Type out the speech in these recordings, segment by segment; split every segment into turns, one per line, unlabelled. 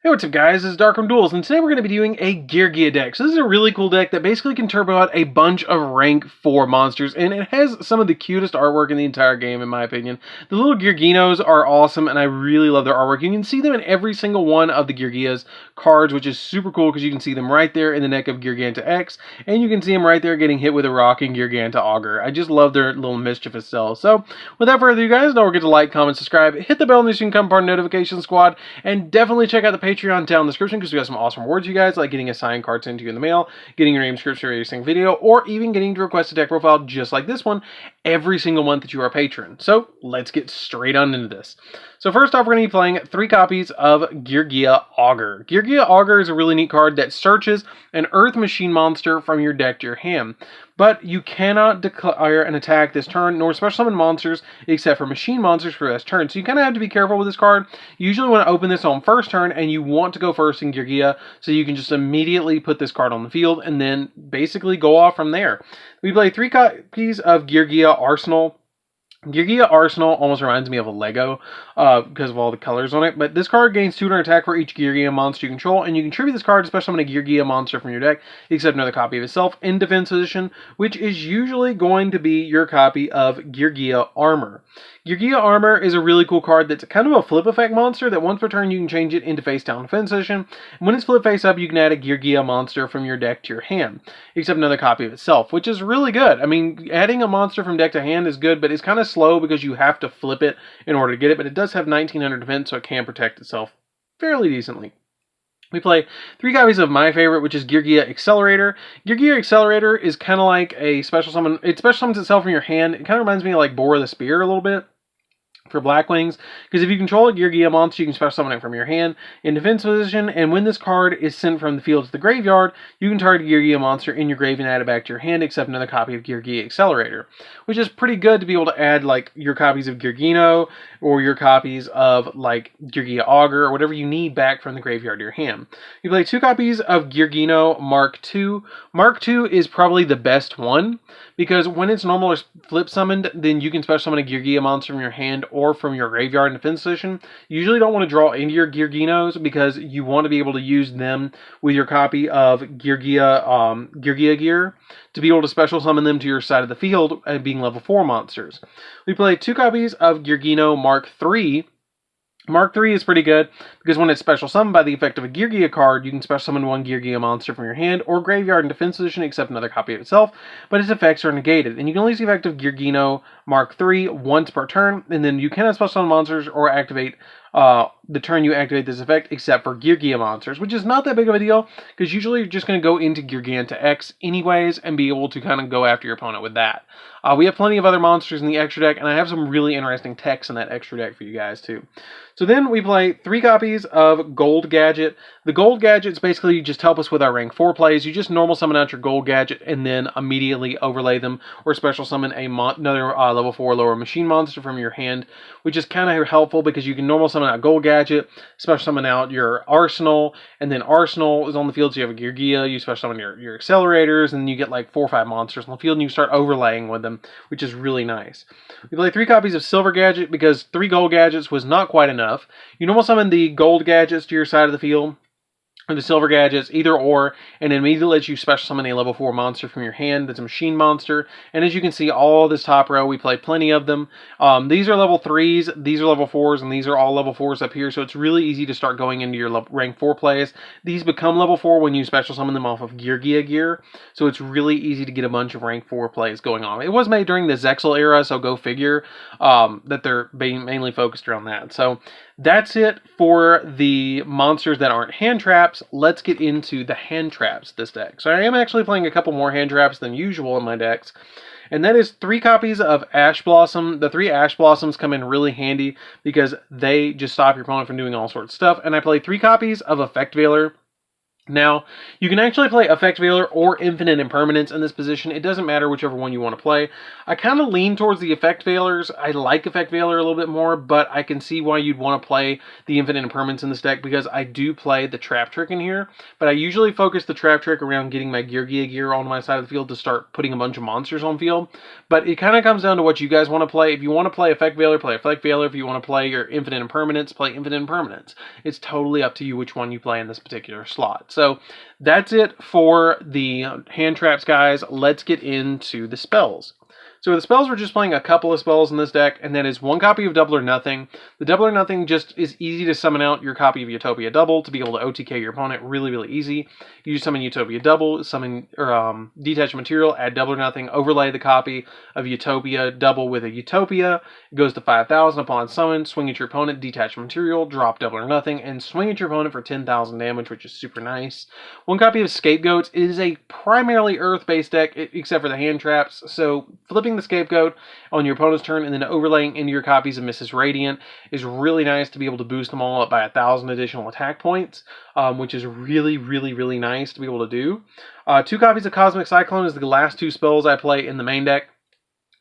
Hey, what's up guys, this is DarkArmedDuelist, and today we're going to be doing a Geargia deck. So this is a really cool deck that basically can turbo out a bunch of rank 4 monsters, and it has some of the cutest artwork in the entire game, in my opinion. The little Gearginos are awesome, and I really love their artwork. You can see them in every single one of the Geargia's cards, which is super cool because you can see them right there in the neck of Gearganta X, and you can see them right there getting hit with a rock in Gearganta Augur. I just love their little mischievous selves. So, without further ado guys, don't forget to like, comment, subscribe, hit the bell so you can become part of the notification squad, and definitely check out the Patreon down in the description because we got some awesome rewards you guys, like getting a signed card sent to you in the mail, getting your name scripted for every single video, or even getting to request a deck profile just like this one every single month that you are a patron. So let's get straight on into this. So first off, we're going to be playing 3 copies of Geargia Augur. Geargia Augur is a really neat card that searches an Earth Machine monster from your deck to your hand. But you cannot declare an attack this turn, nor special summon monsters except for machine monsters for this turn. So you kind of have to be careful with this card. You usually want to open this on first turn, and you want to go first in Geargia, so you can just immediately put this card on the field, and then basically go off from there. We play 3 copies of Geargia Arsenal. Geargia Arsenal almost reminds me of a Lego because of all the colors on it, but this card gains 200 attack for each Geargia monster you control, and you can tribute this card to special summon a Geargia monster from your deck, except another copy of itself in defense position, which is usually going to be your copy of Geargia Armor. Geargia Armor is a really cool card that's kind of a flip effect monster that once per turn you can change it into face down defense position, and when it's flip face up you can add a Geargia monster from your deck to your hand, except another copy of itself, which is really good. I mean, adding a monster from deck to hand is good, but it's kind of slow because you have to flip it in order to get it, but it does have 1900 defense, so it can protect itself fairly decently. We play 3 copies of my favorite, which is Geargia Accelerator. Geargia Accelerator is kind of like a special summon. It special summons itself from your hand. It kind of reminds me of like Bora the Spear a little bit for Blackwings, because if you control a Geargia monster, you can special summon it from your hand in defense position, and when this card is sent from the field to the graveyard, you can target a Geargia monster in your grave and add it back to your hand, except another copy of Geargia Accelerator, which is pretty good to be able to add like your copies of Geargino or your copies of like Geargia Augur or whatever you need back from the graveyard to your hand. You play 2 copies of Geargino Mark II. Mark II is probably the best one, because when it's normal or flip summoned, then you can special summon a Geargia monster from your hand or from your graveyard in defense position. You usually don't want to draw into your Gearginos because you want to be able to use them with your copy of Geargia Gear to be able to special summon them to your side of the field being level 4 monsters. We play 2 copies of Geargino Mark III. Mark III is pretty good because when it's special summoned by the effect of a Geargia card, you can special summon 1 Geargia monster from your hand or graveyard in defense position except another copy of itself, but its effects are negated. And you can only use the effect of Geargino Mark III once per turn, and then you cannot special summon monsters or activate the turn you activate this effect except for Geargia monsters, which is not that big of a deal because usually you're just going to go into Gearganta X anyways and be able to kind of go after your opponent with that. We have plenty of other monsters in the extra deck, and I have some really interesting techs in that extra deck for you guys too. So then we play 3 copies of Gold Gadget. The Gold Gadgets basically just help us with our rank 4 plays. You just normal summon out your Gold Gadget and then immediately overlay them or special summon another level 4 lower machine monster from your hand, which is kind of helpful because you can normal summon out Gold Gadget, special summon out your Arsenal, and then Arsenal is on the field, so you have a Geargia, you special summon your accelerators, and then you get like 4 or 5 monsters on the field, and you start overlaying with them, which is really nice. We play 3 copies of Silver Gadget because 3 Gold Gadgets was not quite enough. You normal summon the Gold Gadgets to your side of the field, or the Silver Gadgets, either or, and it immediately lets you special summon a level 4 monster from your hand that's a machine monster. And as you can see, all this top row, we play plenty of them. These are level 3s, these are level 4s, and these are all level 4s up here, so it's really easy to start going into your rank 4 plays. These become level 4 when you special summon them off of Geargia Gear, so it's really easy to get a bunch of rank 4 plays going on. It was made during the Zexal era, so go figure that they're being mainly focused around that. So that's it for the monsters that aren't hand traps. Let's get into the hand traps this deck. So I am actually playing a couple more hand traps than usual in my decks, and that is 3 copies of Ash Blossom. The 3 Ash Blossoms come in really handy because they just stop your opponent from doing all sorts of stuff, and I play 3 copies of Effect Veiler. Now, you can actually play Effect Veiler or Infinite Impermanence in this position. It doesn't matter whichever one you want to play. I kind of lean towards the Effect Veilers. I like Effect Veiler a little bit more, but I can see why you'd want to play the Infinite Impermanence in this deck because I do play the Trap Trick in here, but I usually focus the Trap Trick around getting my Geargia gear on my side of the field to start putting a bunch of monsters on field. But it kind of comes down to what you guys want to play. If you want to play Effect Veiler, play Effect Veiler. If you want to play your Infinite Impermanence, play Infinite Impermanence. It's totally up to you which one you play in this particular slot. So that's it for the hand traps, guys. Let's get into the spells. So the spells, we're just playing a couple of spells in this deck, and that is one copy of Double or Nothing. The Double or Nothing just is easy to summon out your copy of Utopia Double to be able to OTK your opponent really, really easy. You just summon Utopia Double, summon or detach material, add Double or Nothing, overlay the copy of Utopia Double with a Utopia. It goes to 5,000 upon summon, swing at your opponent, detach material, drop Double or Nothing, and swing at your opponent for 10,000 damage, which is super nice. One copy of Scapegoats. It is a primarily Earth-based deck, except for the hand traps, so flipping the Scapegoat on your opponent's turn and then overlaying into your copies of Mrs. Radiant is really nice to be able to boost them all up by 1,000 additional attack points, which is really, really, really nice to be able to do. Two copies of Cosmic Cyclone is the last two spells I play in the main deck.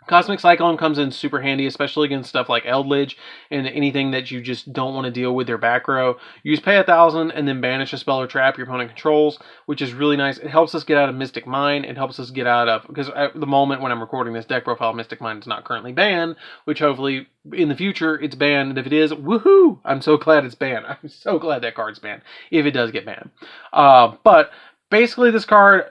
Cosmic Cyclone comes in super handy, especially against stuff like Eldritch and anything that you just don't want to deal with their back row. You just pay 1,000 and then banish a spell or trap your opponent controls, which is really nice. It helps us get out of Mystic Mine. It helps us get out of, because at the moment when I'm recording this deck profile, Mystic Mine is not currently banned, which hopefully in the future it's banned. And if it is, woohoo! I'm so glad it's banned. I'm so glad that card's banned, if it does get banned. But basically, this card,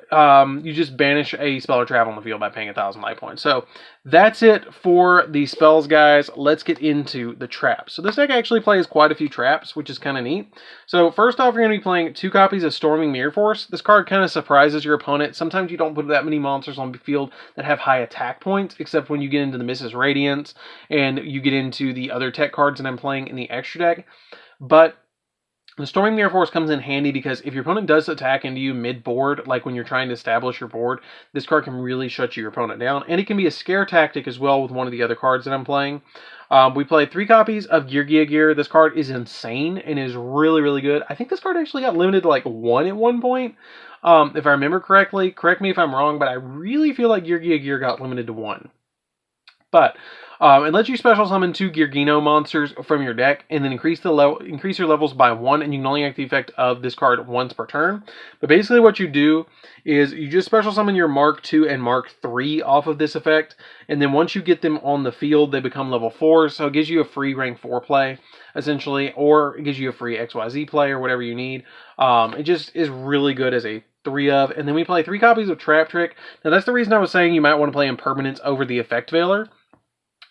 you just banish a spell or trap on the field by paying 1,000 life points. So that's it for the spells, guys. Let's get into the traps. So this deck actually plays quite a few traps, which is kind of neat. So first off, you're going to be playing two copies of Storming Mirror Force. This card kind of surprises your opponent. Sometimes you don't put that many monsters on the field that have high attack points, except when you get into the Mrs. Radiance and you get into the other tech cards that I'm playing in the extra deck. But the Storming Mirror Force comes in handy because if your opponent does attack into you mid-board, like when you're trying to establish your board, this card can really shut your opponent down. And it can be a scare tactic as well with one of the other cards that I'm playing. We play 3 copies of Geargia gear. This card is insane and is really, really good. I think this card actually got limited to like 1 at one point. If I remember correctly, correct me if I'm wrong, but I really feel like Geargia gear got limited to 1. But it lets you special summon 2 Geargino monsters from your deck, and then increase your levels by 1, and you can only act the effect of this card once per turn. But basically what you do is you just special summon your Mark II and Mark III off of this effect, and then once you get them on the field, they become level 4, so it gives you a free rank 4 play, essentially, or it gives you a free XYZ play, or whatever you need. It just is really good as a 3 of, and then we play 3 copies of Trap Trick. Now that's the reason I was saying you might want to play Impermanence over the Effect Veiler,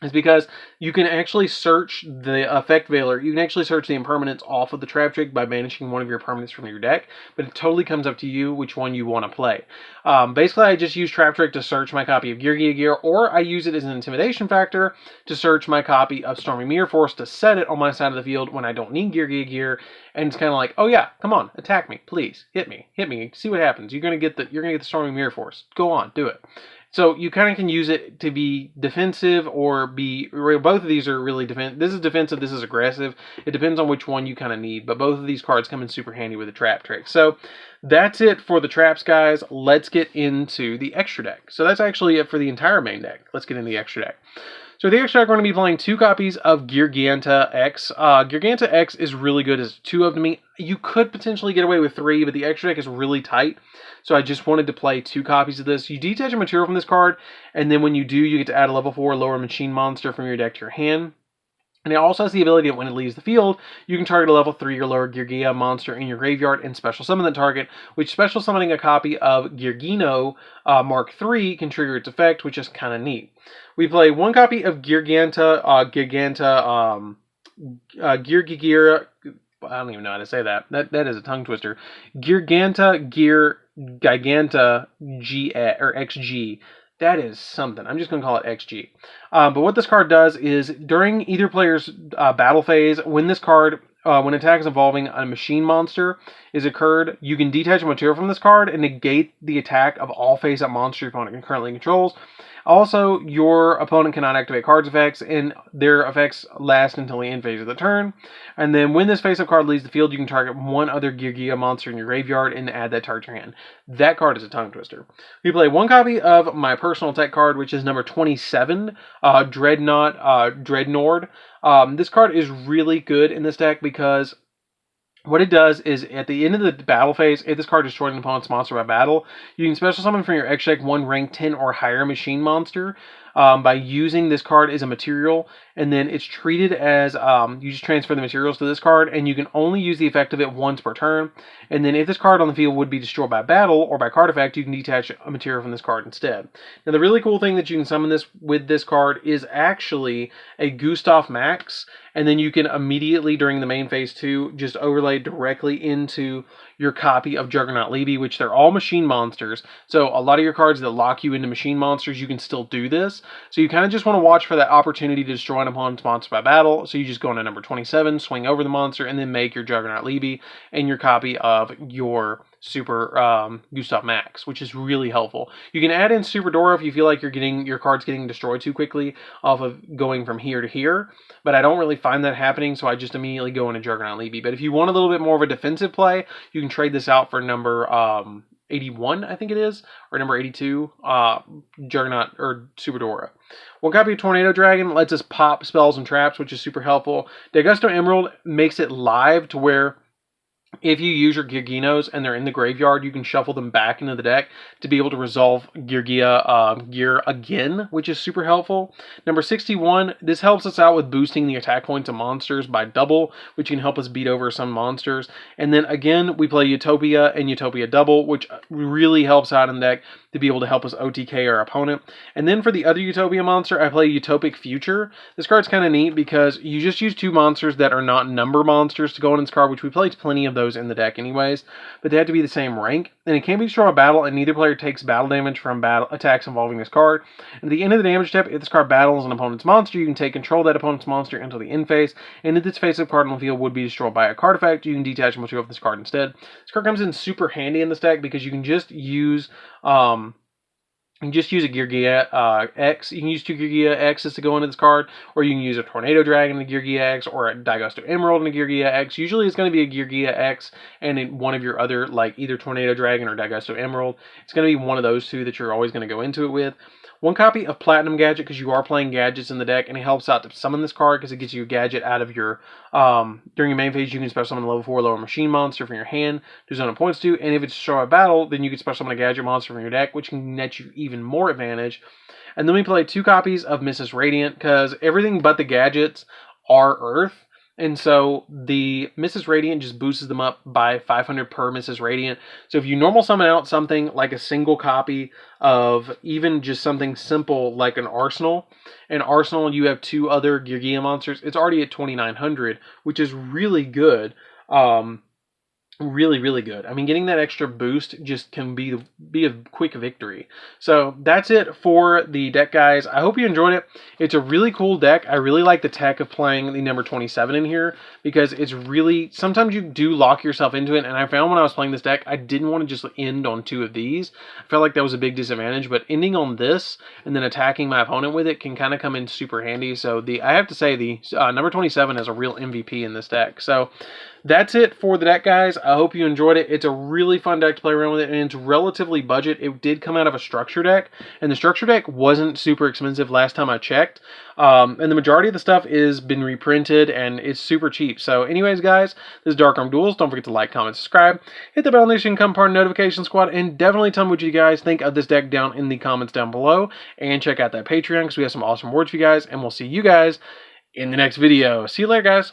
is because you can actually search the Effect Veiler. You can actually search the Impermanence off of the Trap Trick by banishing one of your permanents from your deck, but it totally comes up to you which one you want to play. Basically, I just use Trap Trick to search my copy of Geargia gear, or I use it as an intimidation factor to search my copy of Storming Mirror Force to set it on my side of the field when I don't need Geargia gear, and it's kind of like, oh yeah, come on, attack me, please, hit me, see what happens. You're gonna get the Storming Mirror Force. Go on, do it. So you kind of can use it to be defensive or be, both of these are really defensive. This is defensive, this is aggressive. It depends on which one you kind of need, but both of these cards come in super handy with the Trap Trick. So that's it for the traps, guys. Let's get into the extra deck. So that's actually it for the entire main deck. Let's get into the extra deck. So the extra deck, we're going to be playing 2 copies of Geargia X. Geargia X is really good as 2 of me. You could potentially get away with 3, but the extra deck is really tight. So I just wanted to play 2 copies of this. You detach a material from this card, and then when you do, you get to add a level 4 lower machine monster from your deck to your hand. And it also has the ability that when it leaves the field, you can target a level 3 or lower Geargia monster in your graveyard and special summon that target, which special summoning a copy of Geargino Mark III can trigger its effect, which is kind of neat. We play 1 copy of Geargia, I don't even know how to say that. That is a tongue twister. Giganta XG. That is something. I'm just going to call it XG. But what this card does is, during either player's battle phase, when this card, when attack is involving a machine monster is occurred, you can detach a material from this card and negate the attack of all face-up monsters your opponent currently controls. Also, your opponent cannot activate cards effects, and their effects last until the end phase of the turn. And then when this face-up card leaves the field, you can target one other Geargia monster in your graveyard and add that target to your hand. That card is a tongue twister. We play one copy of my personal tech card, which is number 27, Dreadnord. This card is really good in this deck because what it does is, at the end of the battle phase, if this card destroys an opponent's monster by battle, you can special summon from your X deck one rank 10 or higher machine monster by using this card as a material, and then it's treated as, you just transfer the materials to this card, and you can only use the effect of it once per turn. And then if this card on the field would be destroyed by battle or by card effect, you can detach a material from this card instead. Now, the really cool thing that you can summon this with this card is actually a Gustav Max, and then you can immediately, during the main phase 2, just overlay directly into your copy of Juggernaut Levy, which they're all machine monsters. So a lot of your cards that lock you into machine monsters, you can still do this. So you kind of just want to watch for that opportunity to destroy an opponent's monster by battle. So you just go into number 27, swing over the monster, and then make your Juggernaut Levy and your copy of your Super Gustav Max, which is really helpful. You can add in Super Dora if you feel like your card's getting destroyed too quickly off of going from here to here, but I don't really find that happening, so I just immediately go into Juggernaut Levy. But if you want a little bit more of a defensive play, you can trade this out for number 81, I think it is, or number 82, Juggernaut or Super Dora. One copy of Tornado Dragon lets us pop spells and traps, which is super helpful. Daigusto Emerald makes it live to where if you use your Gearginos and they're in the graveyard, you can shuffle them back into the deck to be able to resolve Geargia gear again, which is super helpful. Number 61, this helps us out with boosting the attack points of monsters by double, which can help us beat over some monsters. And then again, we play Utopia and Utopia Double, which really helps out in the deck to be able to help us OTK our opponent. And then for the other Utopia monster, I play Utopic Future. This card's kind of neat because you just use two monsters that are not number monsters to go in this card, which we played plenty of those in the deck anyways, but they have to be the same rank, and it can't be destroyed by battle, and neither player takes battle damage from battle attacks involving this card. And at the end of the damage step, if this card battles an opponent's monster, you can take control of that opponent's monster until the end phase, and if this face-up card on the field would be destroyed by a card effect, you can detach material from this card instead. This card comes in super handy in this deck because you can just use a Geargia X. You can use two Geargia X's to go into this card, or you can use a Tornado Dragon in a Geargia X, or a Daigusto Emerald in a Geargia X. Usually it's going to be a Geargia X and one of your other, like either Tornado Dragon or Daigusto Emerald. It's going to be one of those two that you're always going to go into it with. One copy of Platinum Gadget, because you are playing gadgets in the deck, and it helps out to summon this card because it gets you a gadget out of your, during your main phase, you can special summon a level 4 lower machine monster from your hand to zone it points to, and if it's destroyed by battle, then you can special summon a gadget monster from your deck, which can net you even more advantage. And then we play two copies of Mrs. Radiant, because everything but the gadgets are Earth. And so the Mrs. Radiant just boosts them up by 500 per Mrs. Radiant. So if you normal summon out something like a single copy of even just something simple like an Arsenal, and Arsenal you have two other Geargia monsters, it's already at 2,900, which is really good. Really, really good. I mean, getting that extra boost just can be a quick victory. So that's it for the deck, guys. I hope you enjoyed it. It's a really cool deck. I really like the tech of playing the number 27 in here because it's really, sometimes you do lock yourself into it, and I found when I was playing this deck, I didn't want to just end on two of these. I felt like that was a big disadvantage, but ending on this and then attacking my opponent with it can kind of come in super handy. So I have to say the number 27 is a real MVP in this deck. So that's it for the deck, guys. I hope you enjoyed it. It's a really fun deck to play around with it, and it's relatively budget. It did come out of a structure deck, and the structure deck wasn't super expensive last time I checked. And the majority of the stuff has been reprinted, and it's super cheap. So anyways, guys, this is DarkArmedDuelist. Don't forget to like, comment, subscribe. Hit the bell notification, become part of the notification squad, and definitely tell me what you guys think of this deck down in the comments down below. And check out that Patreon because we have some awesome rewards for you guys, and we'll see you guys in the next video. See you later, guys.